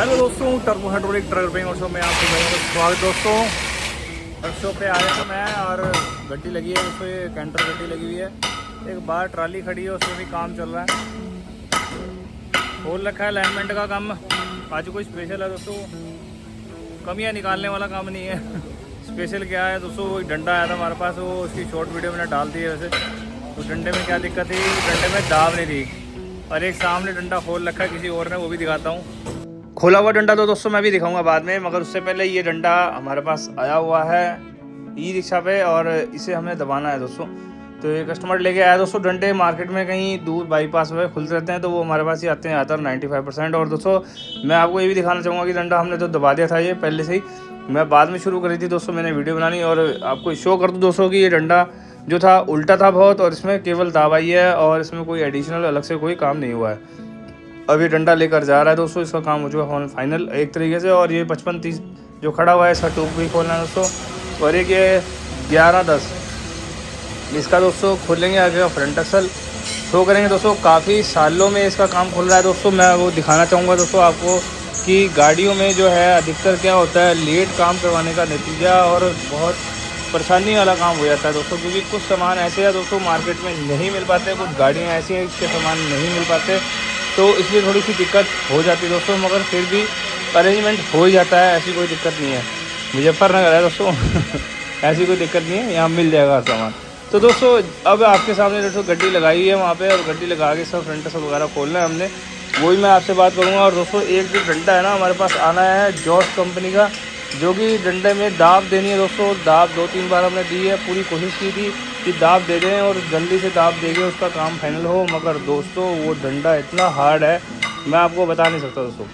Hello दोस्तों, turbo hydraulic truck repairing workshop में आपको स्वागत दोस्तों। वर्कशॉप पे आया था मैं और गड्डी लगी है, उसमें कैंटर गड्डी लगी हुई है। एक बार ट्राली खड़ी है, उसमें भी काम चल रहा है। खोल रखा है अलाइनमेंट का काम। आज कोई स्पेशल है दोस्तों, कमियाँ निकालने वाला काम नहीं है। स्पेशल क्या है दोस्तों, वो डंडा आया था हमारे पास, वो उसकी शॉर्ट वीडियो मैंने डाल दी है। वैसे तो डंडे में क्या दिक्कत थी, डंडे में दाब नहीं थी। और एक सामने डंडा खोल रखा है किसी और ने, वो भी दिखाता हूँ। खोला हुआ डंडा तो दोस्तों मैं भी दिखाऊंगा बाद में, मगर उससे पहले ये डंडा हमारे पास आया हुआ है ई रिक्शा पे और इसे हमें दबाना है दोस्तों। तो ये कस्टमर लेके आया दोस्तों। डंडे मार्केट में कहीं दूर बाईपास में खुलते रहते हैं, तो वो हमारे पास ही आते हैं ज़्यादातर 95%। और दोस्तों मैं आपको ये भी दिखाना चाहूँगा कि डंडा हमने तो दबा दिया था ये पहले से ही। मैं बाद में शुरू करी थी दोस्तों मैंने वीडियो बनानी, और आपको शो कर दूँ दोस्तों कि ये डंडा जो था उल्टा था बहुत, और इसमें केवल दाब आई है और इसमें कोई एडिशनल अलग से कोई काम नहीं हुआ है। अभी डंडा लेकर जा रहा है दोस्तों, इसका काम हो चुका है फाइनल एक तरीके से। और ये 55-30 जो खड़ा हुआ है, इसका ट्यूब भी खोलना है दोस्तों। और एक ये 11-10 इसका दोस्तों खोलेंगे आगे का फ्रंट एक्सल शो करेंगे दोस्तों। काफ़ी सालों में इसका काम खुल रहा है दोस्तों। मैं वो दिखाना चाहूँगा दोस्तों आपको कि गाड़ियों में जो है अधिकतर क्या होता है, लेट काम करवाने का नतीजा और बहुत परेशानी वाला काम हो जाता है दोस्तों। क्योंकि कुछ सामान ऐसे हैं दोस्तों मार्केट में नहीं मिल पाते, कुछ गाड़ियाँ ऐसी हैं इसके सामान नहीं मिल पाते, तो इसलिए थोड़ी सी दिक्कत हो जाती है दोस्तों। मगर फिर भी अरेंजमेंट हो ही जाता है, ऐसी कोई दिक्कत नहीं है। मुजफ्फरनगर है दोस्तों। ऐसी कोई दिक्कत नहीं है, यहाँ मिल जाएगा हर सामान। तो दोस्तों अब आपके सामने दोस्तों गड्डी लगाई है वहाँ पे, और गड्डी लगा के सब फ्रंट सब वगैरह खोलना है हमने, वही मैं आपसे बात करूँगा। और दोस्तों एक जो डंडा है ना हमारे पास आना है जॉस कंपनी का, जो कि डंडे में दाब देनी है दोस्तों। दाब 2-3 बार हमने दी है, पूरी कोशिश की थी कि दाब दे दें और जल्दी से दाब देंगे उसका काम फाइनल हो। मगर दोस्तों वो डंडा इतना हार्ड है, मैं आपको बता नहीं सकता दोस्तों।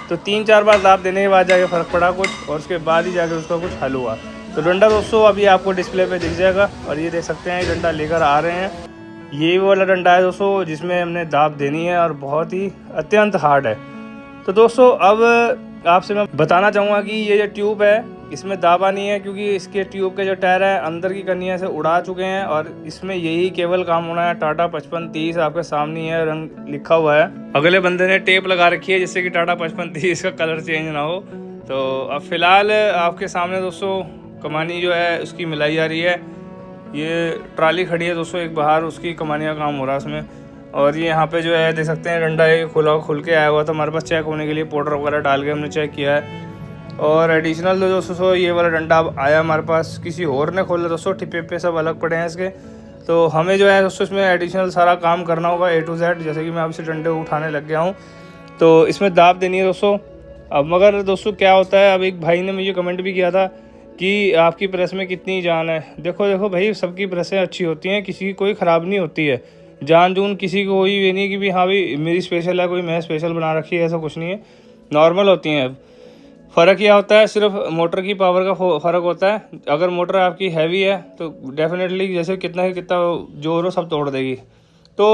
तो 3-4 बार दाब देने के बाद जाके फ़र्क पड़ा कुछ, और उसके बाद ही जाके उसका कुछ हल हुआ। तो डंडा दोस्तों अभी आपको डिस्प्ले पे दिख जाएगा, और ये देख सकते हैं ये डंडा लेकर आ रहे हैं। ये वाला डंडा है दोस्तों जिसमें हमने दाब देनी है, और बहुत ही अत्यंत हार्ड है। तो दोस्तों अब आपसे मैं बताना चाहूँगा कि ये जो ट्यूब है इसमें दाब आनी है, क्योंकि इसके ट्यूब के जो टायर है अंदर की कनियाँ से उड़ा चुके हैं, और इसमें यही केवल काम होना है। टाटा 5530 आपके सामने है, रंग लिखा हुआ है। अगले बंदे ने टेप लगा रखी है जिससे कि टाटा 5530 का कलर चेंज ना हो। तो अब फिलहाल आपके सामने दोस्तों कमानी जो है उसकी मिलाई जा रही है। ये ट्राली खड़ी है दोस्तों एक बाहर, उसकी कमानी का काम हो रहा है उसमें। और ये यहाँ पे जो है देख सकते हैं डंडा ये खुल के आया हुआ था हमारे पास चेक होने के लिए, पाउडर वगैरह डाल के हमने चेक किया है। और एडिशनल दोस्तों ये वाला डंडा अब आया हमारे पास, किसी और ने खोला दोस्तों, टिप्पे पे सब अलग पड़े हैं इसके। तो हमें जो है दोस्तों इसमें एडिशनल सारा काम करना होगा A to Z, जैसे कि मैं अब से डंडे उठाने लग गया हूँ। तो इसमें दाब देनी है दोस्तों। अब मगर दोस्तों क्या होता है, अब एक भाई ने मुझे कमेंट भी किया था कि आपकी प्रेस में कितनी जान है। देखो भाई, सबकी प्रेसें अच्छी होती हैं, किसी की कोई ख़राब नहीं होती है। जान जून किसी को कोई ये नहीं कि भी हाँ भाई मेरी स्पेशल है, कोई मैं स्पेशल बना रखी है, ऐसा कुछ नहीं है। नॉर्मल होती हैं। फ़र्क क्या होता है, सिर्फ मोटर की पावर का फ़र्क होता है। अगर मोटर आपकी हैवी है तो डेफिनेटली जैसे कितना जोर हो सब तोड़ देगी। तो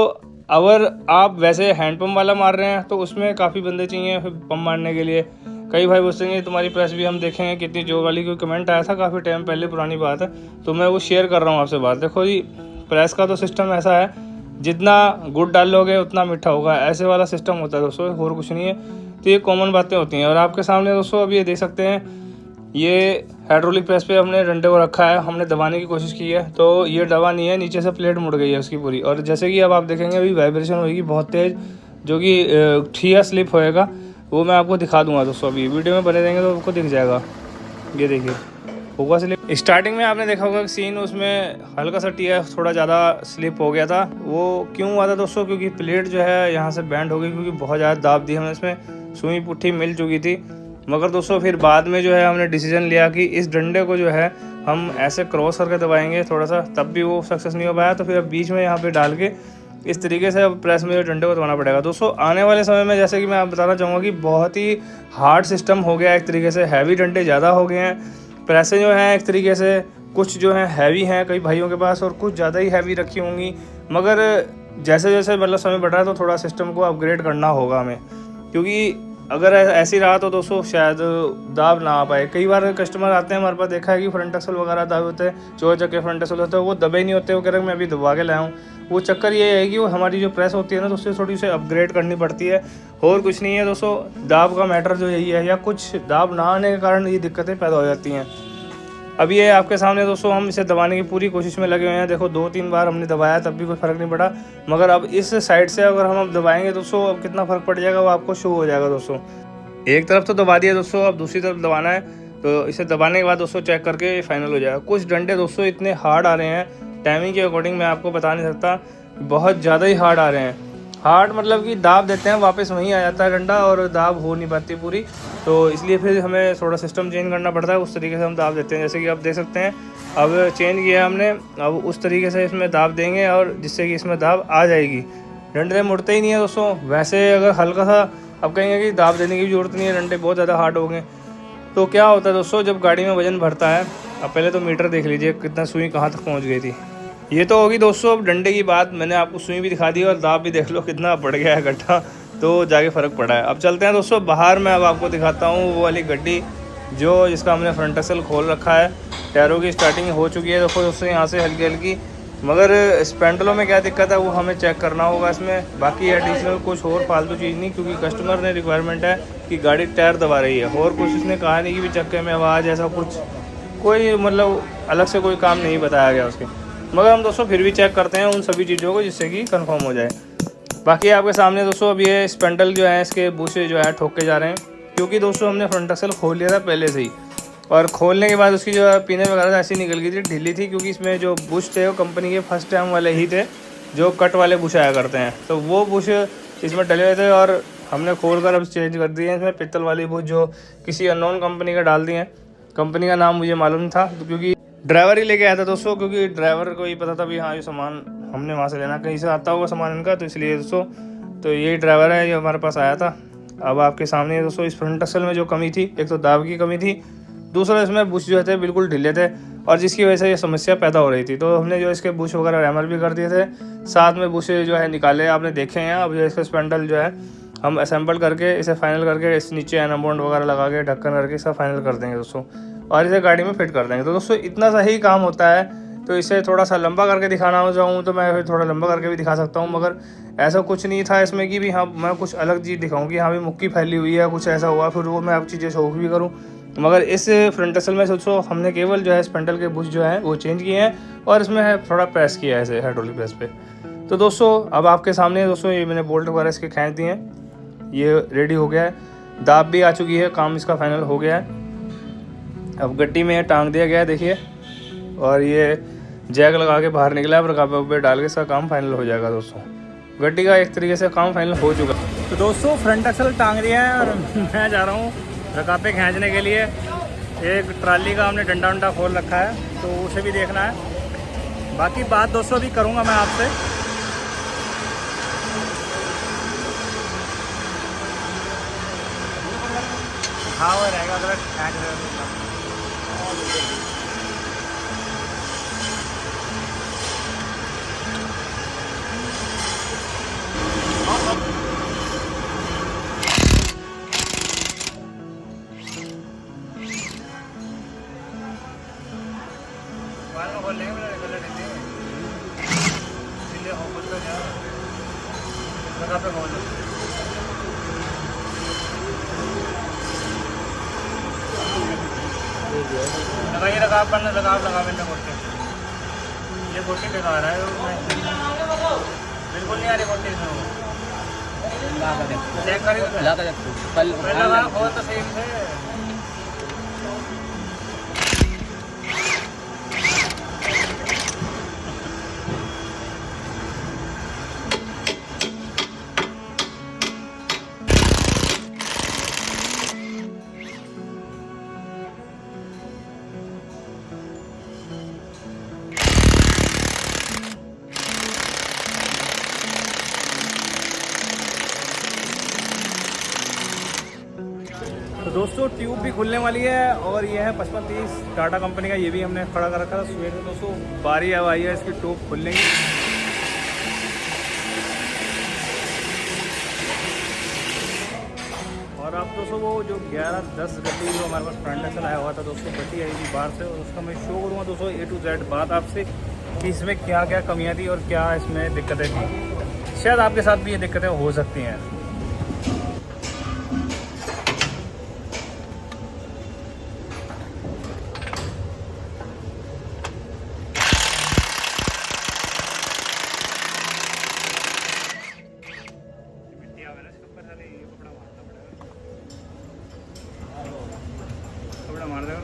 अगर आप वैसे हैंड पंप वाला मार रहे हैं तो उसमें काफ़ी बंदे चाहिए फिर पंप मारने के लिए। कई भाई पूछेंगे तुम्हारी प्रेस भी हम देखेंगे कितनी जोर वाली, कोई कमेंट आया था काफ़ी टाइम पहले, पुरानी बात है, तो मैं वो शेयर कर रहा हूँ आपसे बात। देखो जी, प्रेस का तो सिस्टम ऐसा है, जितना गुड़ डालोगे उतना मीठा होगा, ऐसे वाला सिस्टम होता है दोस्तों, और कुछ नहीं है। तो ये कॉमन बातें होती हैं। और आपके सामने दोस्तों अभी ये देख सकते हैं, ये हाइड्रोलिक प्रेस पे हमने डंडे को रखा है, हमने दबाने की कोशिश की है, तो ये दबा नहीं है, नीचे से प्लेट मुड़ गई है उसकी पूरी। और जैसे कि अब आप देखेंगे अभी वाइब्रेशन होगी बहुत तेज़, जो कि ठिया स्लिप होएगा, वो मैं आपको दिखा दूंगा दोस्तों। अभी वीडियो में बने रहेंगे तो आपको दिख जाएगा। ये देखिए होगा स्लिप। स्टार्टिंग में आपने देखा होगा कि सीन उसमें हल्का सा टिया थोड़ा ज़्यादा स्लिप हो गया था। वो क्यों हुआ था दोस्तों, क्योंकि प्लेट जो है यहाँ से बैंड हो गई, क्योंकि बहुत ज़्यादा दाब दी हमने इसमें, सुई पुट्ठी मिल चुकी थी। मगर दोस्तों फिर बाद में जो है हमने डिसीजन लिया कि इस डंडे को जो है हम ऐसे क्रॉस करके दबाएंगे थोड़ा सा, तब भी वो सक्सेस नहीं हो पाया। तो फिर अब बीच में यहाँ पे डाल के इस तरीके से अब प्रेस में जो डंडे को दबाना पड़ेगा दोस्तों। आने वाले समय में जैसे कि मैं आप बताना चाहूँगा कि बहुत ही हार्ड सिस्टम हो गया है एक तरीके से, हैवी डंडे ज़्यादा हो गए हैं। प्रेसें जो हैं एक तरीके से कुछ जो हैं हैवी हैं कई भाइयों के पास, और कुछ ज़्यादा ही हैवी रखी होंगी। मगर जैसे जैसे मतलब समय बढ़ रहा है तो थोड़ा सिस्टम को अपग्रेड करना होगा हमें, क्योंकि अगर ऐसी रहा तो दोस्तों शायद दाब ना आ पाए। कई बार कस्टमर आते हैं हमारे पास, देखा है कि फ्रंट एक्सल वगैरह दाबे होते हैं, 4 चक्के फ्रंट एक्सल होते हैं, वो दबे नहीं होते, वो कह रहे मैं अभी दबा के लाया हूँ। वो चक्कर ये है कि वो हमारी जो प्रेस होती है ना, तो उससे थोड़ी सी अपग्रेड करनी पड़ती है, और कुछ नहीं है दोस्तों। दाब का मैटर जो यही है, या कुछ दाब ना आने के कारण ये दिक्कतें पैदा हो जाती हैं। अभी ये आपके सामने दोस्तों हम इसे दबाने की पूरी कोशिश में लगे हुए हैं। देखो 2-3 बार हमने दबाया तब भी कोई फ़र्क नहीं पड़ा, मगर अब इस साइड से अगर हम अब दबाएंगे दोस्तों, अब कितना फ़र्क पड़ जाएगा वो आपको शो हो जाएगा दोस्तों। एक तरफ तो दबा दिया दोस्तों, अब दूसरी तरफ दबाना है, तो इसे दबाने के बाद दोस्तों चेक करके फाइनल हो जाएगा। कुछ डंडे दोस्तों इतने हार्ड आ रहे हैं, टाइमिंग के अकॉर्डिंग मैं आपको बता नहीं सकता, बहुत ज़्यादा ही हार्ड आ रहे हैं। हार्ड मतलब कि दाब देते हैं वापस वहीं आ जाता है डंडा, और दाब हो नहीं पाती पूरी, तो इसलिए फिर हमें थोड़ा सिस्टम चेंज करना पड़ता है। उस तरीके से हम दाब देते हैं, जैसे कि आप देख सकते हैं अब चेंज किया हमने, अब उस तरीके से इसमें दाब देंगे, और जिससे कि इसमें दाब आ जाएगी। डंडे मुड़ते ही नहीं है दोस्तों। वैसे अगर हल्का सा अब कहेंगे कि दाब देने की भी ज़रूरत नहीं है, डंडे बहुत ज़्यादा हार्ड हो गए, तो क्या होता है दोस्तों, जब गाड़ी में वजन भरता है, अब पहले तो मीटर देख लीजिए कितना सुई कहाँ तक पहुँच गई थी। ये तो होगी दोस्तों अब डंडे की बात, मैंने आपको सुई भी दिखा दी और दाब भी देख लो कितना बढ़ गया है गड्ढा, तो जाके फ़र्क पड़ा है। अब चलते हैं दोस्तों बाहर, मैं अब आपको दिखाता हूँ वो वाली गड्डी जो जिसका हमने फ्रंट एक्सल खोल रखा है। टायरों की स्टार्टिंग हो चुकी है देखो दोस्तों यहाँ से हल्की हल्की, मगर स्पेंडलों में क्या दिक्कत है वो हमें चेक करना होगा इसमें। बाकी एडिशनल कुछ और फालतू चीज़ नहीं, क्योंकि कस्टमर ने रिक्वायरमेंट है कि गाड़ी टायर दबा रही है, और कुछ उसने कहा नहीं कि भी चक्के में आवाज़ ऐसा कुछ, कोई मतलब अलग से कोई काम नहीं बताया गया उसके। मगर हम दोस्तों फिर भी चेक करते हैं उन सभी चीज़ों को जिससे कि कंफर्म हो जाए। बाकी आपके सामने दोस्तों अब ये स्पेंडल जो है इसके बुश जो है ठोक के जा रहे हैं, क्योंकि दोस्तों हमने फ्रंट एक्सल खोल लिया था पहले से ही, और खोलने के बाद उसकी जो है पीने वगैरह ऐसी निकल गई थी, ढीली थी, क्योंकि इसमें जो बुश थे वो कंपनी के फर्स्ट टाइम वाले ही थे, जो कट वाले बुश आया करते हैं, तो वो बुश इसमें डले हुए थे, और हमने खोल कर अब चेंज कर दिए हैं इसमें पित्तल वाली बुश, जो किसी अननोन कंपनी का डाल दिए हैं। कंपनी का नाम मुझे मालूम नहीं था, क्योंकि ड्राइवर ही लेके आया था दोस्तों, क्योंकि ड्राइवर को ही पता था भी हाँ ये सामान हमने वहाँ से लेना, कहीं से आता होगा सामान इनका, तो इसलिए दोस्तों तो यही ड्राइवर है ये हमारे पास आया था। अब आपके सामने दोस्तों इस फ्रंट एक्सल में जो कमी थी, एक तो दाब की कमी थी, दूसरा इसमें बुश जो थे बिल्कुल ढीले थे, और जिसकी वजह से ये समस्या पैदा हो रही थी। तो हमने जो इसके बुश वगैरह रैमर भी कर दिए थे, साथ में बुश जो है निकाले आपने देखे हैं। अब जो इसका स्पेंडल जो है हम असेंबल करके इसे फाइनल करके इस नीचे एनाबॉन्ड वगैरह लगा के ढक्कन करके इसका फाइनल कर देंगे दोस्तों, और इसे गाड़ी में फिट कर देंगे। तो दोस्तों इतना सा ही काम होता है, तो इसे थोड़ा सा लंबा करके दिखाना हो चाहूँ तो मैं थोड़ा लंबा करके भी दिखा सकता हूँ, मगर ऐसा कुछ नहीं था इसमें कि भी हाँ मैं कुछ अलग चीज़ दिखाऊँ कि हाँ भी मुक्की फैली हुई है, कुछ ऐसा हुआ फिर वो मैं अब चीज़ें शौक भी करूँ। मगर इस फ्रंट एक्सल में सोचो हमने केवल जो है स्पेंडल के बुश जो है वो चेंज किए हैं, और इसमें है थोड़ा प्रेस किया है ऐसे हाइड्रोलिक प्रेस पे। तो दोस्तों अब आपके सामने दोस्तों ये मैंने बोल्ट वगैरह इसके खींच दिए हैं, ये रेडी हो गया है, दाब भी आ चुकी है, काम इसका फाइनल हो गया है। अब गड्डी में टांग दिया गया है देखिए, और ये जैक लगा के बाहर निकला है, और रकाबे डाल के इसका काम फाइनल हो जाएगा दोस्तों। गड्डी का एक तरीके से काम फाइनल हो चुका है। तो दोस्तों फ्रंट एक्सल टांग दिया है, और मैं जा रहा हूँ रकाबे खींचने के लिए। एक ट्राली का हमने डंडा वंडा खोल रखा है, तो उसे भी देखना है। बाकी बात दोस्तों भी करूँगा मैं आपसे। हाँ वो रहेगा अगर लगाइए रकाब करना, लगा मैंने गोटे, ये गोटी बेकार है, बिल्कुल नहीं आ रही गोटी इसमें। चेक करिए लगा हो तो सही से। तो दोस्तों ट्यूब भी खुलने वाली है, और ये है 5530 टाटा कंपनी का, ये भी हमने खड़ा कर रखा था सुबह में दोस्तों। बारी अब आई है इसकी ट्यूब खुलने की। और अब दोस्तों वो जो 11-10 गड्डी जो हमारे पास फ्रंट एक्सल आया हुआ था दोस्तों, गड्डी आई थी बाहर से, और उसका मैं शो करूँगा दोस्तों A to Z बात आपसे कि इसमें क्या क्या कमियाँ थी और क्या इसमें दिक्कतें थी। शायद आपके साथ भी ये दिक्कतें हो सकती हैं। कपड़ा मार देगा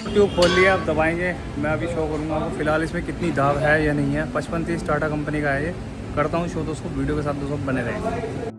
ट्यूब खोल लिया, अब दबाएंगे। मैं अभी शो करूँगा आपको फिलहाल इसमें कितनी दाब है या नहीं है। 5530 टाटा कंपनी का है ये। करता हूँ शो दोस्तों, वीडियो के साथ दोस्तों बने रहेंगे।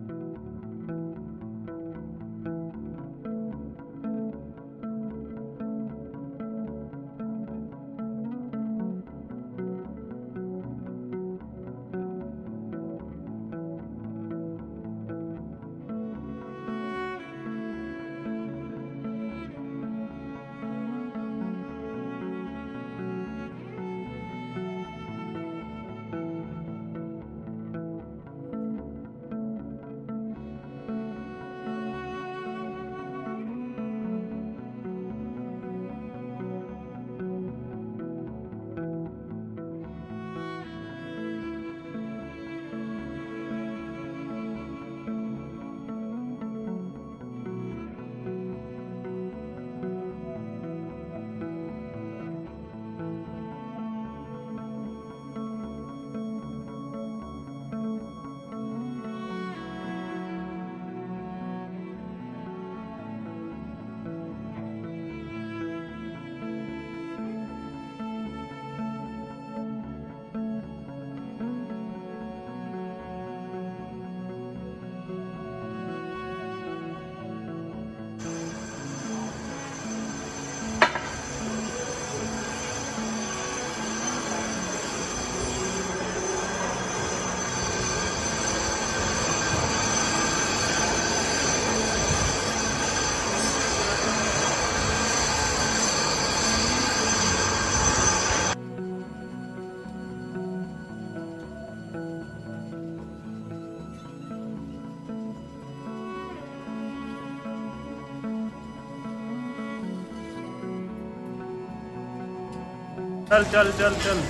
चल चल चल चल।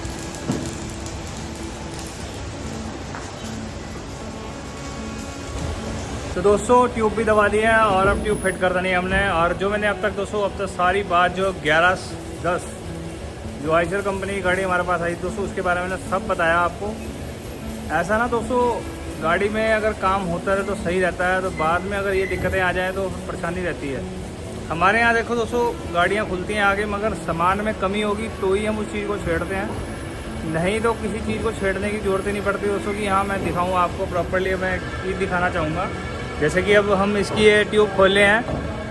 तो दोस्तों ट्यूब भी दबा दी है और अब ट्यूब फिट कर देनी है हमने। और जो मैंने अब तक सारी बात जो 1110 जो आइशर कंपनी की गाड़ी हमारे पास आई दोस्तों, उसके बारे में मैंने सब बताया आपको। ऐसा ना दोस्तों, गाड़ी में अगर काम होता रहे तो सही रहता है, तो बाद में अगर ये दिक्कतें आ जाएँ तो परेशानी रहती है। हमारे यहाँ देखो दोस्तों, गाड़ियाँ खुलती हैं आगे, मगर सामान में कमी होगी तो ही हम उस चीज़ को छेड़ते हैं, नहीं तो किसी चीज़ को छेड़ने की ज़रूरत ही नहीं पड़ती दोस्तों। कि हाँ मैं दिखाऊँ आपको प्रॉपर्ली, मैं चीज़ दिखाना चाहूँगा। जैसे कि अब हम इसकी ये ट्यूब खोले हैं,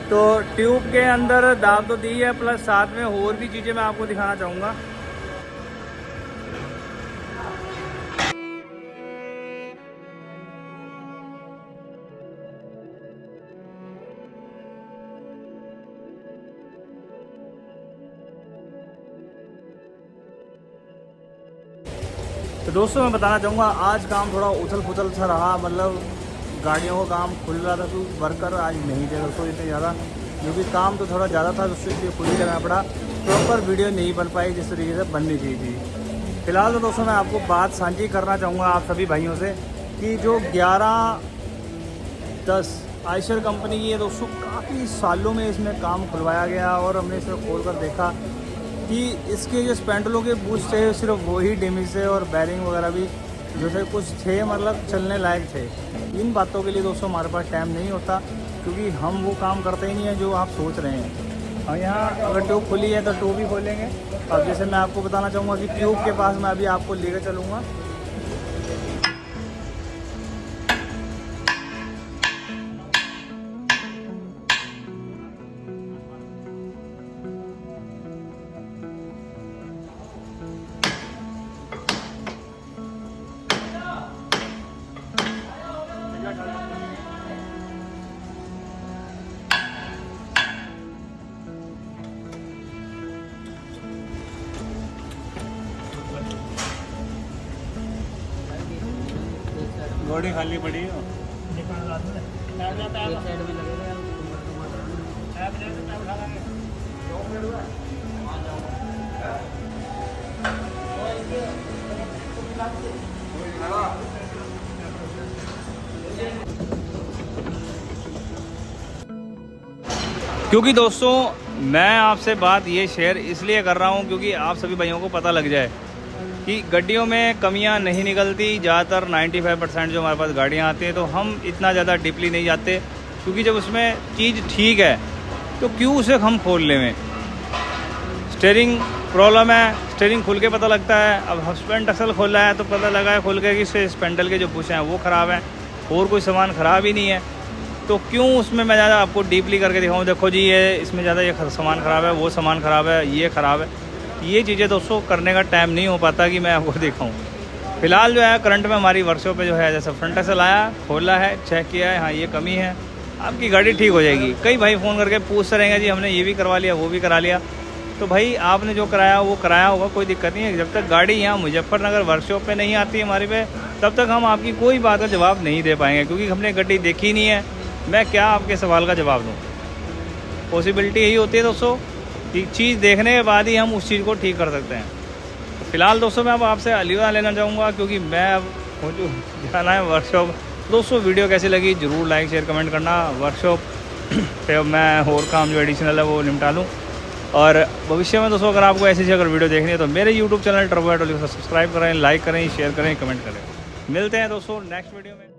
तो ट्यूब के अंदर दाब तो दी है, प्लस साथ में और भी चीज़ें मैं आपको दिखाना चाहूँगा। तो दोस्तों मैं बताना चाहूँगा, आज काम थोड़ा उथल पुथल सा रहा, मतलब गाड़ियों का काम खुल रहा था तो वर्कर आज नहीं थे दोस्तों इतने ज़्यादा, क्योंकि काम तो थोड़ा ज़्यादा था, दोस्तों इसलिए खुल ही करना पड़ा। प्रॉपर वीडियो नहीं बन पाई जिस तरीके से बननी चाहिए थी। फिलहाल तो दोस्तों मैं आपको बात साझी करना चाहूँगा आप सभी भाइयों से कि जो 1110 आइशर कंपनी की है दोस्तों, काफ़ी सालों में इसमें काम खुलवाया गया और हमने इसमें खोल कर देखा कि इसके जो स्पेंडलों के बूस्ट थे सिर्फ वही डैमेज थे, और बैरिंग वगैरह भी जो थे कुछ थे, मतलब चलने लायक थे। इन बातों के लिए दोस्तों हमारे पास टाइम नहीं होता, क्योंकि हम वो काम करते ही नहीं हैं जो आप सोच रहे हैं। और यहाँ अगर ट्यूब खुली है तो ट्यूब भी खोलेंगे। अब जैसे मैं आपको बताना चाहूँगा कि ट्यूब के पास मैं अभी आपको लेकर चलूँगा। घोड़ी खाली पड़ी है। क्योंकि दोस्तों मैं आपसे बात ये शेयर इसलिए कर रहा हूँ क्योंकि आप सभी भाइयों को पता लग जाए कि गड्डियों में कमियां नहीं निकलती। ज़्यादातर 95% जो हमारे पास गाड़ियाँ आती हैं तो हम इतना ज़्यादा डीपली नहीं जाते, क्योंकि जब उसमें चीज़ ठीक है तो क्यों उसे हम खोल लें। स्टीयरिंग प्रॉब्लम है, स्टीयरिंग खुल के पता लगता है। अब हस्बैंड असल खोला है तो पता लगा है खुल के कि इससे स्पेंडल के जो बुश हैं वो ख़राब हैं, और कोई सामान ख़राब ही नहीं है। तो क्यों उसमें मैं ज़्यादा आपको डीपली करके दिखाऊँ, देखो जी ये इसमें ज़्यादा ये सामान ख़राब है, वो सामान ख़राब है, ये ख़राब है। ये चीज़ें दोस्तों करने का टाइम नहीं हो पाता कि मैं आपको दिखाऊँ। फ़िलहाल जो है करंट में हमारी वर्कशॉप पे जो है जैसे फ्रंट एक्सल आया, खोला है, चेक किया है, हाँ ये कमी है, आपकी गाड़ी ठीक हो जाएगी। कई भाई फ़ोन करके पूछते रहेंगे जी हमने ये भी करवा लिया, वो भी करा लिया। तो भाई आपने जो कराया वो कराया होगा, कोई दिक्कत नहीं है। जब तक गाड़ी यहाँ मुजफ्फरनगर वर्कशॉप पे नहीं आती है हमारे पे, तब तक हम आपकी कोई बात का जवाब नहीं दे पाएंगे, क्योंकि हमने गाड़ी देखी नहीं है। मैं क्या आपके सवाल का जवाब दूँ। पॉसिबिलिटी यही होती है दोस्तों कि चीज़ देखने के बाद ही हम उस चीज़ को ठीक कर सकते हैं। तो फिलहाल दोस्तों मैं अब आपसे अलविदा लेना चाहूँगा, क्योंकि मैं अब मुझे जाना है वर्कशॉप। दोस्तों वीडियो कैसी लगी ज़रूर लाइक शेयर कमेंट करना। वर्कशॉप पे मैं और काम जो एडिशनल है वो निपटा लूँ। और भविष्य में दोस्तों अगर आपको ऐसी अगर वीडियो देखनी है तो मेरे यूट्यूब चैनल टर्बो ऑटो को सब्सक्राइब करें, लाइक करें, शेयर करें, कमेंट करें। मिलते हैं दोस्तों नेक्स्ट वीडियो में।